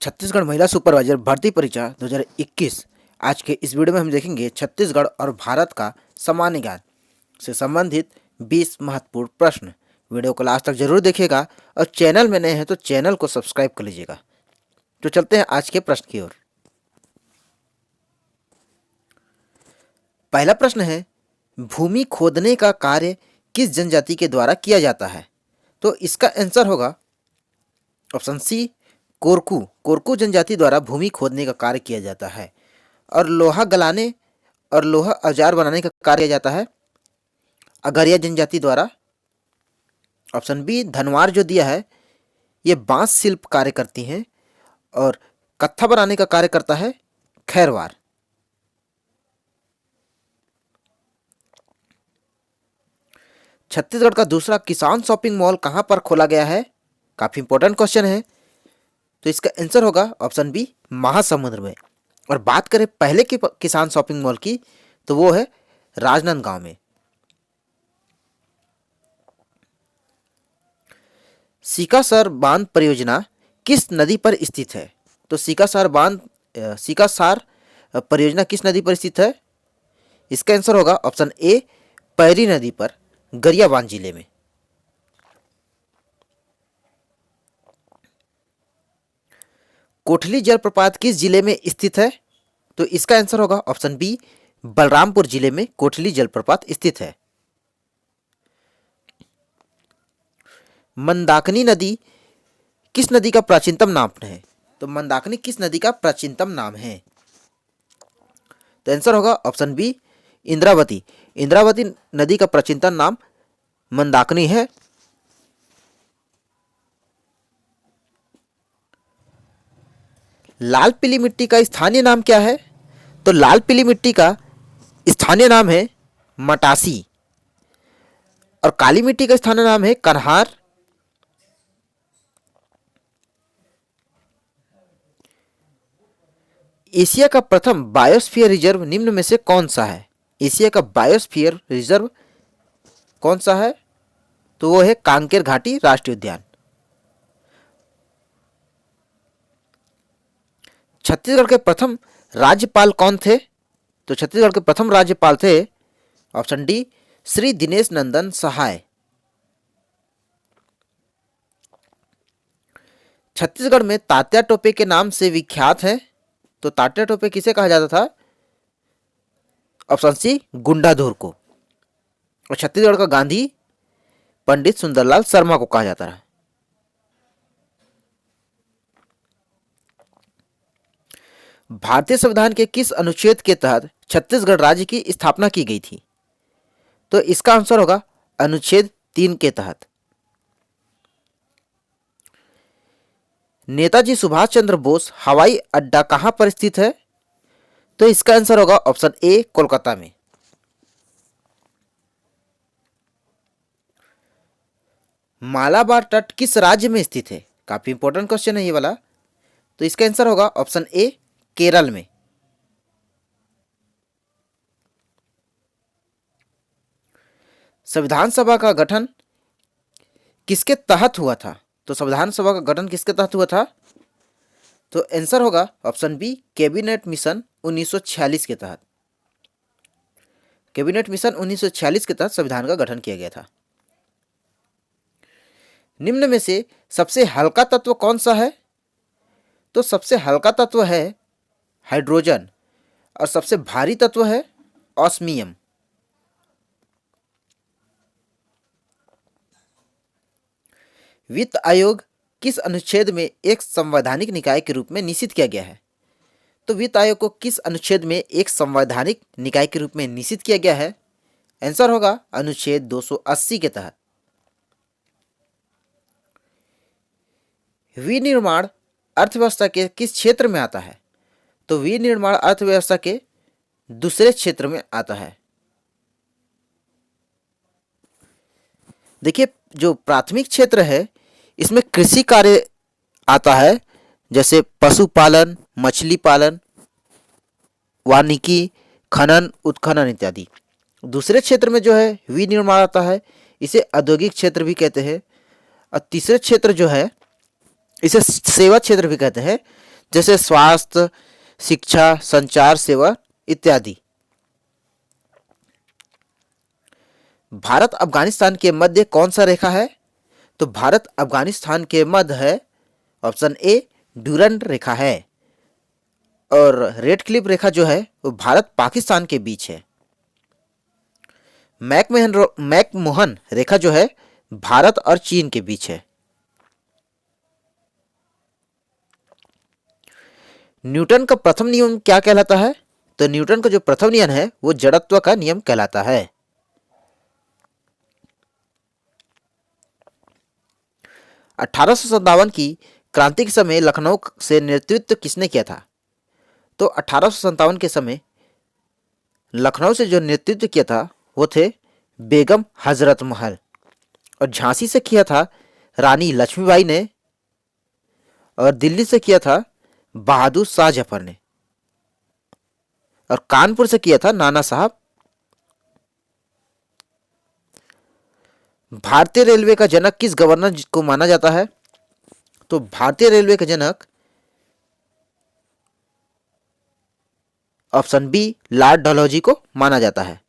छत्तीसगढ़ महिला सुपरवाइजर भर्ती परीक्षा 2021। आज के इस वीडियो में हम देखेंगे छत्तीसगढ़ और भारत का सामान्य ज्ञान से संबंधित 20 महत्वपूर्ण प्रश्न। वीडियो को लास्ट तक जरूर देखिएगा और चैनल में नए हैं तो चैनल को सब्सक्राइब कर लीजिएगा। तो चलते हैं आज के प्रश्न की ओर। पहला प्रश्न है, भूमि खोदने का कार्य किस जनजाति के द्वारा किया जाता है? तो इसका आंसर होगा ऑप्शन सी, कोरकू। कोरकू जनजाति द्वारा भूमि खोदने का कार्य किया जाता है। और लोहा गलाने और लोहा औजार बनाने का कार्य किया जाता है अगरिया जनजाति द्वारा। ऑप्शन बी, धनवार जो दिया है ये बांस शिल्प कार्य करती हैं और कत्था बनाने का कार्य करता है खैरवार। छत्तीसगढ़ का दूसरा किसान शॉपिंग मॉल कहां पर खोला गया है? काफी इंपॉर्टेंट क्वेश्चन है। तो इसका आंसर होगा ऑप्शन बी, महासमुंद में। और बात करें पहले के किसान शॉपिंग मॉल की तो वो है राजनांदगांव में। सीकासर बांध परियोजना किस नदी पर स्थित है? तो सीकासार परियोजना किस नदी पर स्थित है? इसका आंसर होगा ऑप्शन ए, पैरी नदी पर, गरियाबंद जिले में। कोठली जलप्रपात किस जिले में स्थित है? तो इसका आंसर होगा ऑप्शन बी, बलरामपुर जिले में कोठली जलप्रपात स्थित है। मंदाकिनी नदी किस नदी का प्राचीनतम नाम है? तो मंदाकिनी किस नदी का प्राचीनतम नाम है? तो आंसर होगा ऑप्शन बी, इंद्रावती। इंद्रावती नदी का प्राचीनतम नाम मंदाकिनी है। लाल पीली मिट्टी का स्थानीय नाम क्या है? तो लाल पीली मिट्टी का स्थानीय नाम है मटासी। और काली मिट्टी का स्थानीय नाम है कन्हार। एशिया का प्रथम बायोस्फीयर रिजर्व निम्न में से कौन सा है? एशिया का बायोस्फीयर रिजर्व कौन सा है? तो वो है कांकेर घाटी राष्ट्रीय उद्यान। छत्तीसगढ़ के प्रथम राज्यपाल कौन थे? तो छत्तीसगढ़ के प्रथम राज्यपाल थे ऑप्शन डी, श्री दिनेश नंदन सहाय। छत्तीसगढ़ में तात्या टोपे के नाम से विख्यात है। तो तात्या टोपे किसे कहा जाता था? ऑप्शन सी, गुंडाधुर को। और छत्तीसगढ़ का गांधी पंडित सुंदरलाल शर्मा को कहा जाता है। भारतीय संविधान के किस अनुच्छेद के तहत छत्तीसगढ़ राज्य की स्थापना की गई थी? तो इसका आंसर होगा अनुच्छेद 3 के तहत। नेताजी सुभाष चंद्र बोस हवाई अड्डा कहां पर स्थित है? तो इसका आंसर होगा ऑप्शन ए, कोलकाता में। मालाबार तट किस राज्य में स्थित है? काफी इंपॉर्टेंट क्वेश्चन है ये वाला। तो इसका आंसर होगा ऑप्शन ए, केरल में। संविधान सभा का गठन किसके तहत हुआ था? तो संविधान सभा का गठन किसके तहत हुआ था? तो आंसर होगा ऑप्शन बी, कैबिनेट मिशन 1946 के तहत। कैबिनेट मिशन 1946 के तहत संविधान का गठन किया गया था। निम्न में से सबसे हल्का तत्व कौन सा है? तो सबसे हल्का तत्व है हाइड्रोजन और सबसे भारी तत्व है ऑस्मियम। वित्त आयोग किस अनुच्छेद में एक संवैधानिक निकाय के रूप में निश्चित किया गया है? तो वित्त आयोग को किस अनुच्छेद में एक संवैधानिक निकाय के रूप में निश्चित किया गया है? आंसर होगा अनुच्छेद 280 के तहत। विनिर्माण अर्थव्यवस्था के किस क्षेत्र में आता है? तो विनिर्माण अर्थव्यवस्था के दूसरे क्षेत्र में आता है। देखिए, जो प्राथमिक क्षेत्र है इसमें कृषि कार्य आता है, जैसे पशुपालन, मछली पालन, वानिकी, खनन, उत्खनन इत्यादि। दूसरे क्षेत्र में जो है विनिर्माण आता है, इसे औद्योगिक क्षेत्र भी कहते हैं। और तीसरे क्षेत्र जो है इसे सेवा क्षेत्र भी कहते हैं। जैसे स्वास्थ्य, शिक्षा, संचार सेवा इत्यादि। भारत अफगानिस्तान के मध्य कौन सा रेखा है? तो भारत अफगानिस्तान के मध्य है ऑप्शन ए ड्यूरंड रेखा है। और रेड क्लिफ रेखा जो है वो भारत पाकिस्तान के बीच है। मैकमोहन रेखा जो है भारत और चीन के बीच है। न्यूटन का प्रथम नियम क्या कहलाता है? तो न्यूटन का जो प्रथम नियम है वो जड़त्व का नियम कहलाता है। 1857 की क्रांति के समय लखनऊ से नेतृत्व किसने किया था? तो 1857 के समय लखनऊ से जो नेतृत्व किया था वो थे बेगम हजरत महल, और झांसी से किया था रानी लक्ष्मीबाई ने, और दिल्ली से किया था बहादुर शाह जफर ने, और कानपुर से किया था नाना साहब। भारतीय रेलवे का जनक किस गवर्नर को माना जाता है? तो भारतीय रेलवे का जनक ऑप्शन बी लॉर्ड डलहौजी को माना जाता है।